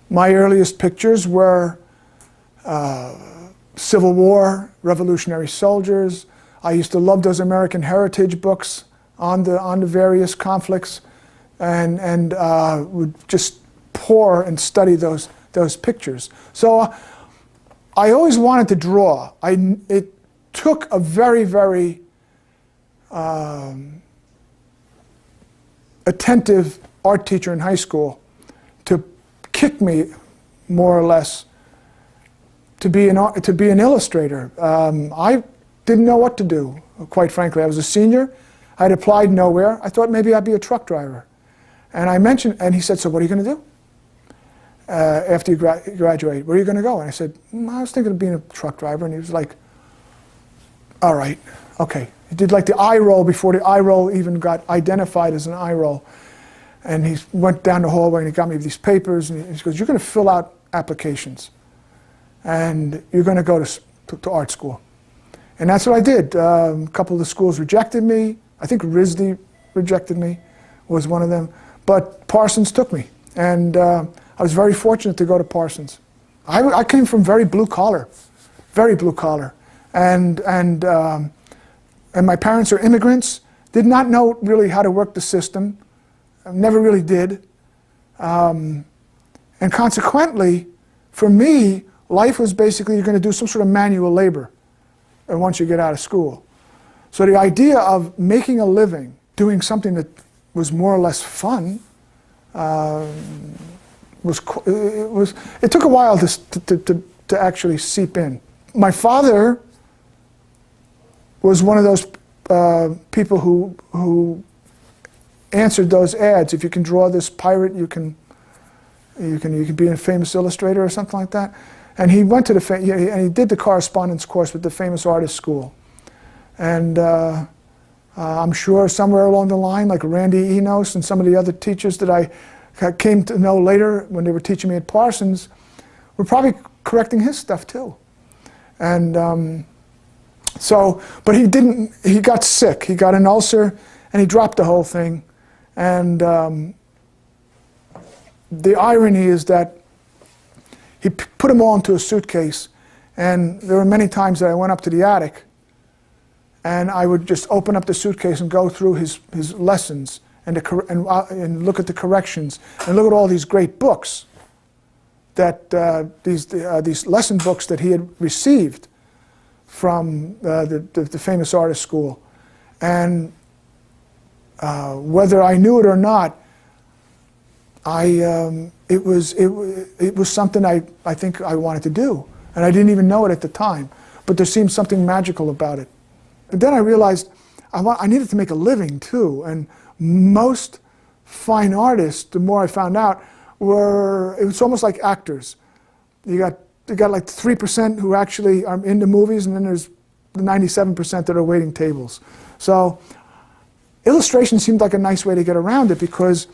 My earliest pictures were Civil War, Revolutionary Soldiers. I used to love those American heritage books on the various conflicts, and would just pour and study those pictures. So I always wanted to draw. It took a very, very attentive art teacher in high school to kick me, more or less, to be an illustrator. I didn't know what to do, quite frankly. I was a senior. I'd applied nowhere. I thought maybe I'd be a truck driver. And I mentioned, and he said, so what are you going to do after you graduate? Where are you going to go? And I said, I was thinking of being a truck driver. And he was like, all right, okay. He did like the eye roll before the eye roll even got identified as an eye roll. And he went down the hallway and he got me these papers. And he goes, you're going to fill out applications. And you're going to go to art school. And that's what I did. A couple of the schools rejected me. I think RISD rejected me, was one of them. But Parsons took me. And I was very fortunate to go to Parsons. I came from very blue collar. And my parents are immigrants, did not know really how to work the system, never really did. And consequently, for me, life was basically you're going to do some sort of manual labor once you get out of school. So the idea of making a living, doing something that was more or less fun, it took a while to actually seep in. My father was one of those people who answered those ads. If you can draw this pirate, you can be a famous illustrator or something like that. And he went to and he did the correspondence course with the famous artist school. And I'm sure somewhere along the line, like Randy Enos and some of the other teachers that I came to know later when they were teaching me at Parsons, were probably correcting his stuff too. And but he got sick. He got an ulcer and he dropped the whole thing. And the irony is that he put them all into a suitcase, and there were many times that I went up to the attic and I would just open up the suitcase and go through his lessons and look at the corrections and look at all these great books that these lesson books that he had received from the famous artist school. And whether I knew it or not, it was something I think I wanted to do, and I didn't even know it at the time. But there seemed something magical about it. And then I realized I needed to make a living too. And most fine artists, the more I found out, it was almost like actors. You got like 3% who actually are in the movies, and then there's the 97% that are waiting tables. So illustration seemed like a nice way to get around it, because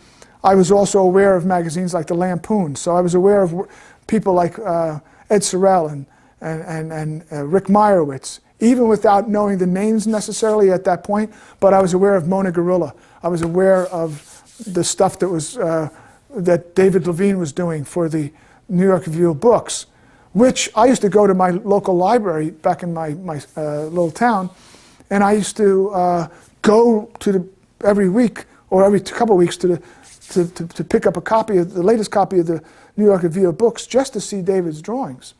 I was also aware of magazines like the Lampoon. So I was aware of people like Ed Sorel and Rick Meyerowitz, even without knowing the names necessarily at that point. But I was aware of Mona Gorilla. I was aware of the stuff that was that David Levine was doing for the New York Review of Books, which I used to go to my local library back in my little town, and I used to go to every week or every couple of weeks to pick up a copy of the latest copy of the New York Review of Books just to see David's drawings.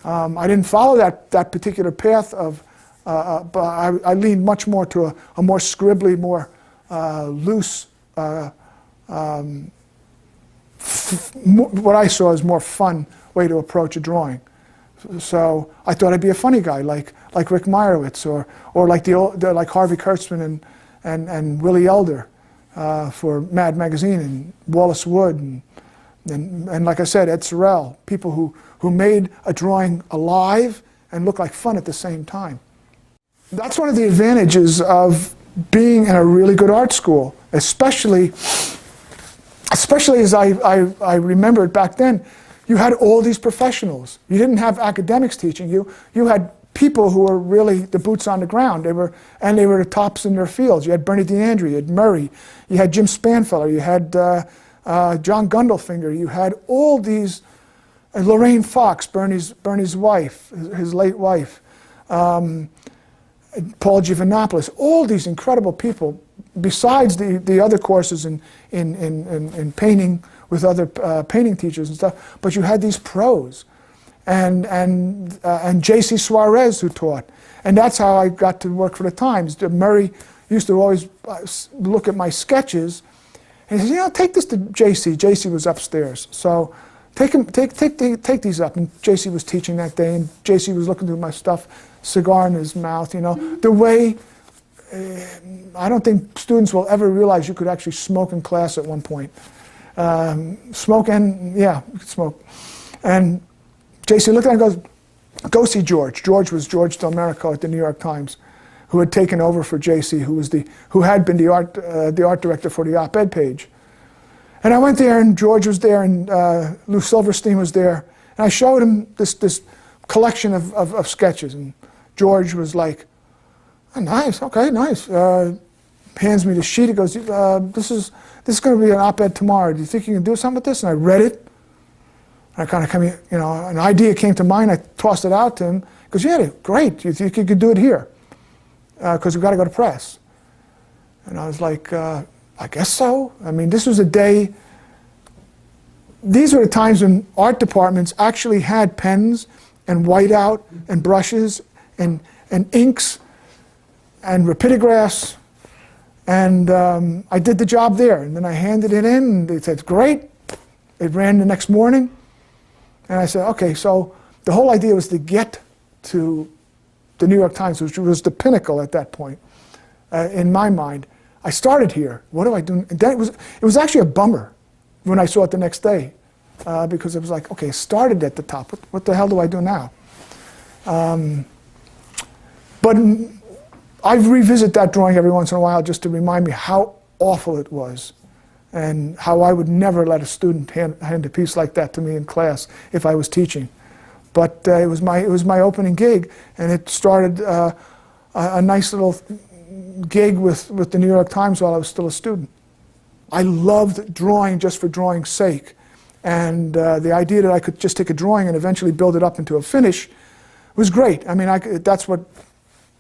I didn't follow that particular path of, but I leaned much more to a more scribbly, more loose, what I saw as more fun way to approach a drawing. So I thought I'd be a funny guy, like Rick Meyerowitz, or like like Harvey Kurtzman and Willie Elder for Mad Magazine, and Wallace Wood, and like I said, Ed Sorel, people who made a drawing alive and look like fun at the same time. That's one of the advantages of being in a really good art school, especially as I remember it back then. You had all these professionals. You didn't have academics teaching you. You had people who were really the boots on the ground. They were the tops in their fields. You had Bernie DeAndre, you had Murray, you had Jim Spanfeller, you had John Gundelfinger. You had all these, Lorraine Fox, Bernie's wife, his late wife, Paul Giovanopoulos, all these incredible people, besides the other courses in painting with other painting teachers and stuff, but you had these pros, and J.C. Suarez who taught. And that's how I got to work for the Times. Murray used to always look at my sketches, and he says, you know, take this to J.C. J.C. was upstairs, so take these up. And J.C. was teaching that day, and J.C. was looking through my stuff, cigar in his mouth, you know. The way, I don't think students will ever realize you could actually smoke in class at one point. Smoke and, yeah, you could smoke. And J.C. looked at it and goes, go see George. George was George Delmerico at the New York Times, who had taken over for J.C., who had been the art director for the op-ed page. And I went there, and George was there, and Lou Silverstein was there, and I showed him this collection of sketches, and George was like, oh, nice, okay, nice. Hands me the sheet. He goes, this is going to be an op-ed tomorrow. Do you think you can do something with this? And I read it. And I kind of an idea came to mind. I tossed it out to him. He goes, yeah, great. You think you could do it here? Because we've got to go to press. And I was like, I guess so. I mean, this was a day. These were the times when art departments actually had pens and whiteout and brushes and inks and rapidographs. And I did the job there. And then I handed it in, and they said, great. It ran the next morning. And I said, okay, so the whole idea was to get to the New York Times, which was the pinnacle at that point, in my mind. I started here. What do I do? And then it was actually a bummer when I saw it the next day, because it was like, okay, started at the top. What the hell do I do now? But I revisit that drawing every once in a while just to remind me how awful it was, and how I would never let a student hand a piece like that to me in class if I was teaching. But it was my opening gig, and it started a nice little gig with the New York Times while I was still a student. I loved drawing just for drawing's sake, and the idea that I could just take a drawing and eventually build it up into a finish was great. I mean, that's what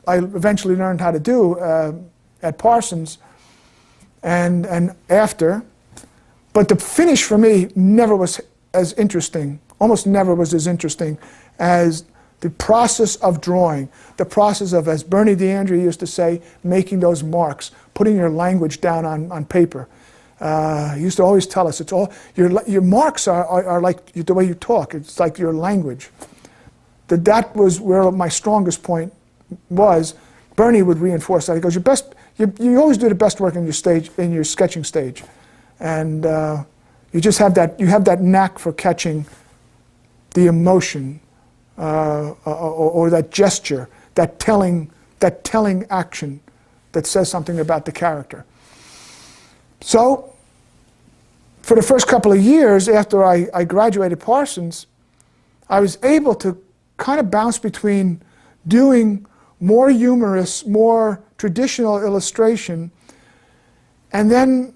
I eventually learned how to do at Parsons and after. But the finish for me never was as interesting, almost never was as interesting as the process of drawing, the process of, as Bernie DeAndre used to say, making those marks, putting your language down on paper. He used to always tell us, it's all, your marks are like the way you talk, it's like your language. That was where my strongest point was. Bernie would reinforce that. He goes, you always do the best work in your sketching stage. And you just have that knack for catching the emotion or that gesture, that telling action that says something about the character. So for the first couple of years after I graduated Parsons, I was able to kind of bounce between doing more humorous, more traditional illustration, and then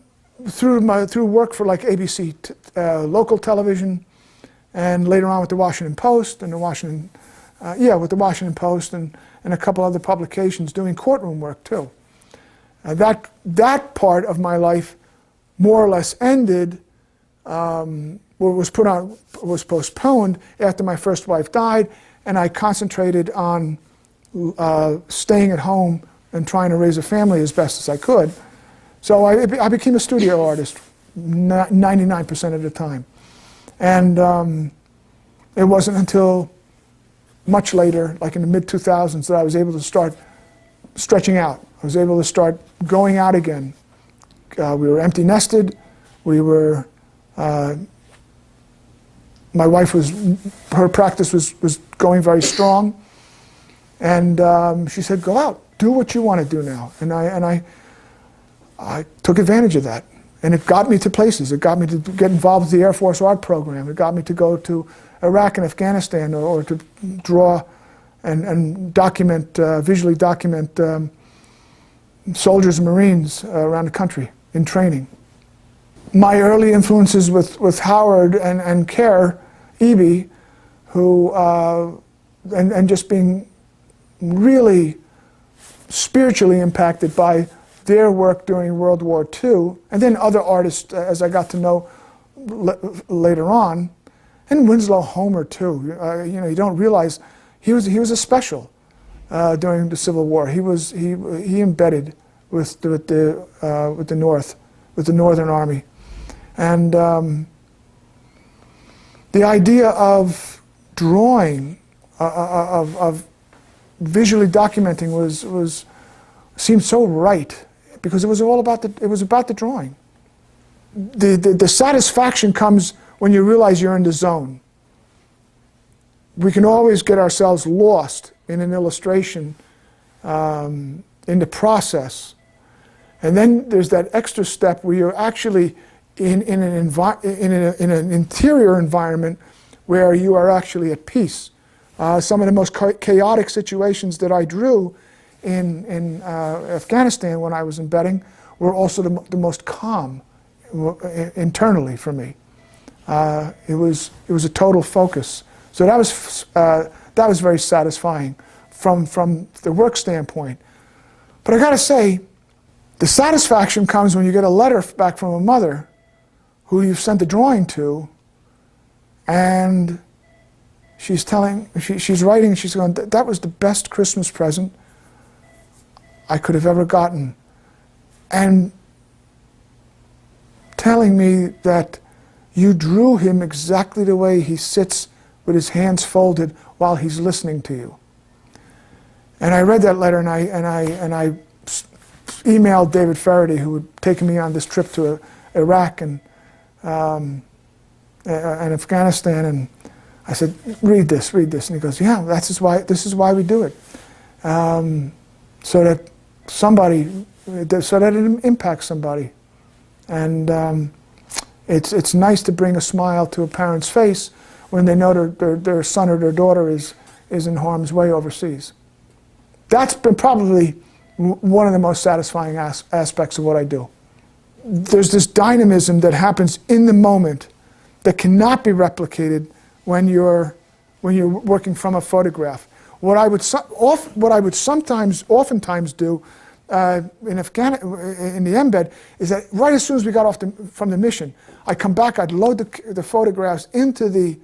through work for like ABC local television, and later on with the Washington Post and with the Washington Post and a couple other publications, doing courtroom work too. That part of my life more or less ended, was postponed after my first wife died, and I concentrated on staying at home and trying to raise a family as best as I could. So I became a studio artist 99% of the time. And it wasn't until much later, like in the mid-2000s, that I was able to start stretching out. I was able to start going out again. We were empty nested. We were, my wife her practice was going very strong. And she said, go out, do what you want to do now. And I took advantage of that. And it got me to places. It got me to get involved with the Air Force Art Program. It got me to go to Iraq and Afghanistan, or to draw and document, visually document soldiers and Marines around the country in training. my early influences with Howard and Kerr Eby, who, and just being really spiritually impacted by their work during World War II, and then other artists as I got to know later on, and Winslow Homer too. You know, you don't realize he was a special during the Civil War. He embedded with the North, with the Northern Army, and the idea of drawing, of visually documenting seemed so right, because it was all about the drawing. The satisfaction comes when you realize you're in the zone. We can always get ourselves lost in an illustration, in the process, and then there's that extra step where you're actually in an interior environment where you are actually at peace. Some of the most chaotic situations that I drew in Afghanistan when I was embedding were also the most calm internally for me. It was a total focus. So that was very satisfying from the work standpoint. But I got to say, the satisfaction comes when you get a letter back from a mother who you've sent the drawing to, and she's writing, she's going, "That was the best Christmas present I could have ever gotten," and telling me that you drew him exactly the way he sits with his hands folded while he's listening to you. And I read that letter, and I emailed David Feherty, who had taken me on this trip to Iraq and Afghanistan, and I said, read this, and he goes, "Yeah, this is why we do it, so that it impacts somebody, and it's nice to bring a smile to a parent's face when they know their son or their daughter is in harm's way overseas." That's been probably one of the most satisfying aspects of what I do. There's this dynamism that happens in the moment that cannot be replicated when you're working from a photograph. What I would oftentimes do in the embed is that right as soon as we got off from the mission, I'd come back, I'd load the photographs into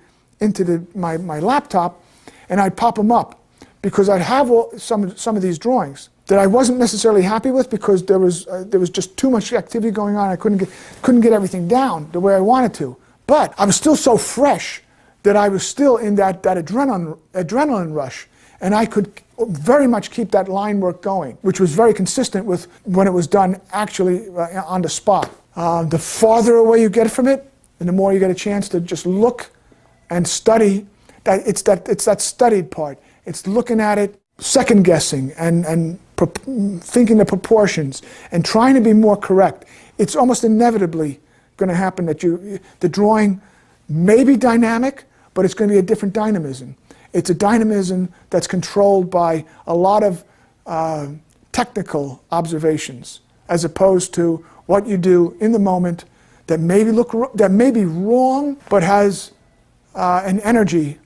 my laptop, and I'd pop them up, because I'd have some of these drawings that I wasn't necessarily happy with, because there was just too much activity going on. I couldn't get everything down the way I wanted to. But I was still so fresh that I was still in that adrenaline rush, and I could very much keep that line work going, which was very consistent with when it was done actually on the spot. The farther away you get from it, and the more you get a chance to just look and study. It's that studied part. It's looking at it, second guessing, and thinking the proportions, and trying to be more correct. It's almost inevitably going to happen that the drawing may be dynamic, but it's going to be a different dynamism. It's a dynamism that's controlled by a lot of technical observations, as opposed to what you do in the moment that may be wrong, but has an energy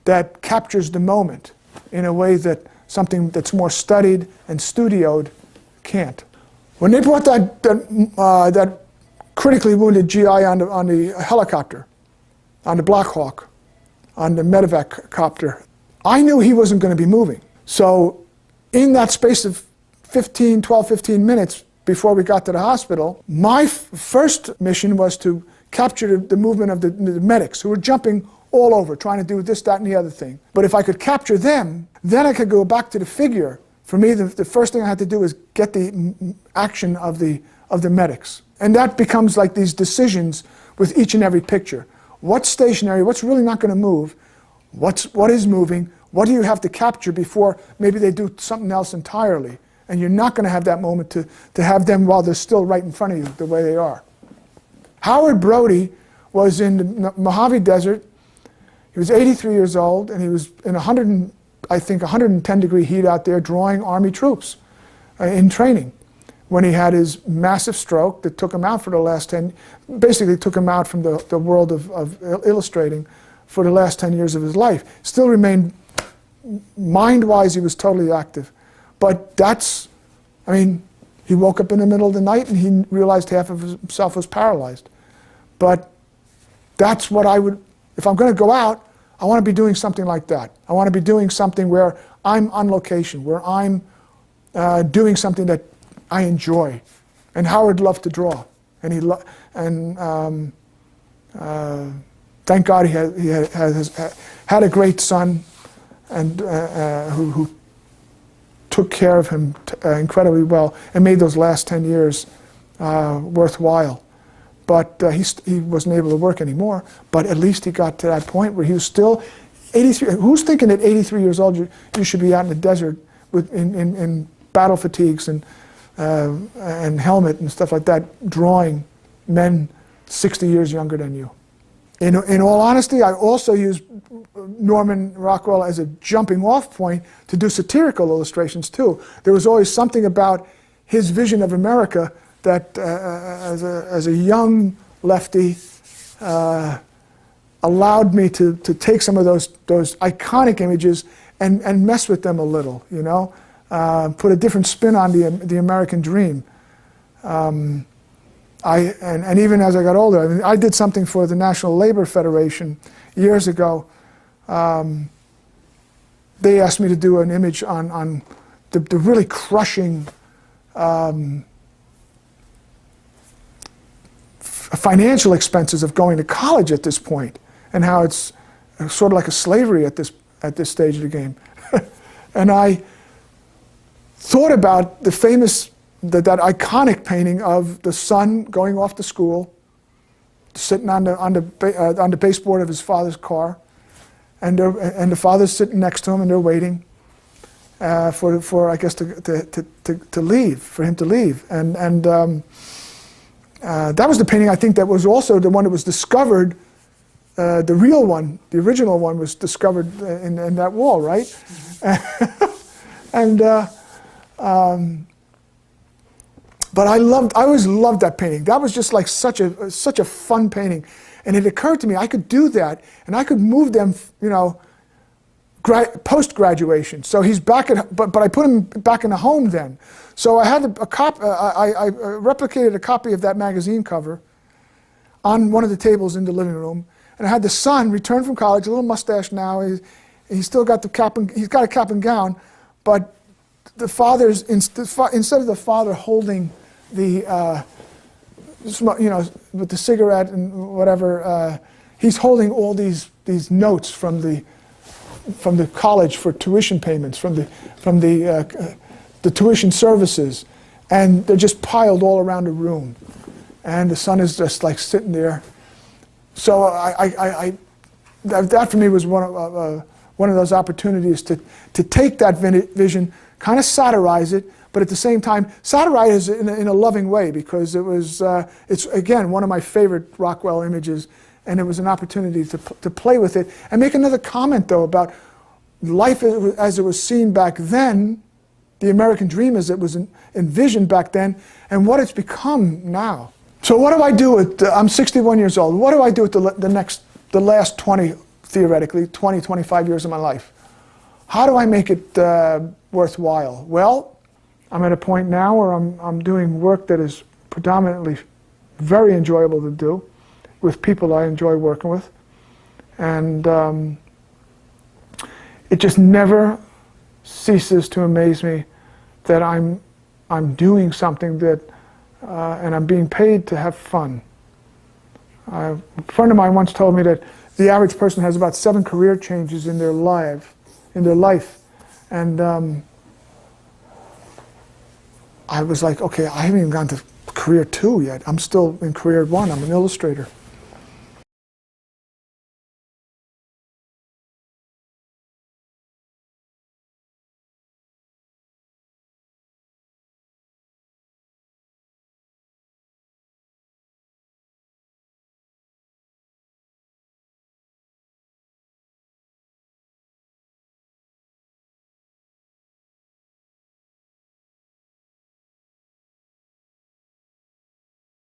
that captures the moment in a way that something that's more studied and studioed can't. When they brought that critically wounded GI on the helicopter, on the Black Hawk, on the medevac copter, I knew he wasn't going to be moving. So in that space of 12, 15 minutes before we got to the hospital, my first mission was to capture the movement of the medics, who were jumping all over, trying to do this, that, and the other thing. But if I could capture them, then I could go back to the figure. For me, the first thing I had to do is get the action of the medics. And that becomes like these decisions with each and every picture. What's stationary, what's really not going to move, what is moving, what do you have to capture before maybe they do something else entirely. And you're not going to have that moment to have them while they're still right in front of you the way they are. Howard Brody was in the Mojave Desert. He was 83 years old, and he was in 110 degree heat out there drawing Army troops in training. when he had his massive stroke that took him out for the last 10, basically took him out from the world of illustrating for the last 10 years of his life. Still remained, mind-wise, he was totally active. But that's, I mean, he woke up in the middle of the night and he realized half of himself was paralyzed. But that's what I would, if I'm going to go out, I want to be doing something like that. I want to be doing something where I'm on location, where I'm doing something that I enjoy. And Howard loved to draw, and thank God he had a great son, and who took care of him incredibly well and made those last 10 years worthwhile. But he wasn't able to work anymore. But at least he got to that point where he was still 83. Who's thinking at 83 years old you should be out in the desert in battle fatigues and helmet and stuff like that, drawing men 60 years younger than you? In all honesty, I also used Norman Rockwell as a jumping off point to do satirical illustrations too. There was always something about his vision of America that as a young lefty allowed me to take some of those iconic images and mess with them a little, you know, put a different spin on the American dream. And even as I got older, I mean, I did something for the National Labor Federation years ago. They asked me to do an image on the really crushing financial expenses of going to college at this point, and how it's sort of like a slavery at this stage of the game. And I thought about the famous, that iconic painting of the son going off to school, sitting on the baseboard of his father's car, and the father's sitting next to him, and they're waiting for I guess to leave, for him to leave, and that was the painting, I think, that was also the one that was discovered. The real one, the original one, was discovered in that wall, right? Mm-hmm. But I always loved that painting. That was just like such a fun painting, and it occurred to me I could do that, and I could move them, you know, post graduation. So he's back at, but I put him back in the home then. So I had I replicated a copy of that magazine cover on one of the tables in the living room, and I had the son return from college, a little mustache now. He's still got the cap, and he's got a cap and gown, but the father's instead of the father holding the you know, with the cigarette and whatever, he's holding all these notes from the college for tuition payments, from the tuition services, and they're just piled all around the room, and the son is just like sitting there. So that for me was one of those opportunities to take that vision, kind of satirize it, but at the same time satirize it in a loving way, because it's again one of my favorite Rockwell images, and it was an opportunity to play with it and make another comment though about life as it was seen back then, the American dream as it was envisioned back then, and what it's become now. So what do I do with, I'm 61 years old, what do I do with the last 20, theoretically, 20, 25 years of my life? How do I make it worthwhile? Well, I'm at a point now where I'm doing work that is predominantly very enjoyable to do, with people I enjoy working with, and it just never ceases to amaze me that I'm doing something that and I'm being paid to have fun. A friend of mine once told me that the average person has about 7 career changes in their life, and I was like, okay, I haven't even gone to career 2 yet. I'm still in career 1. I'm an illustrator.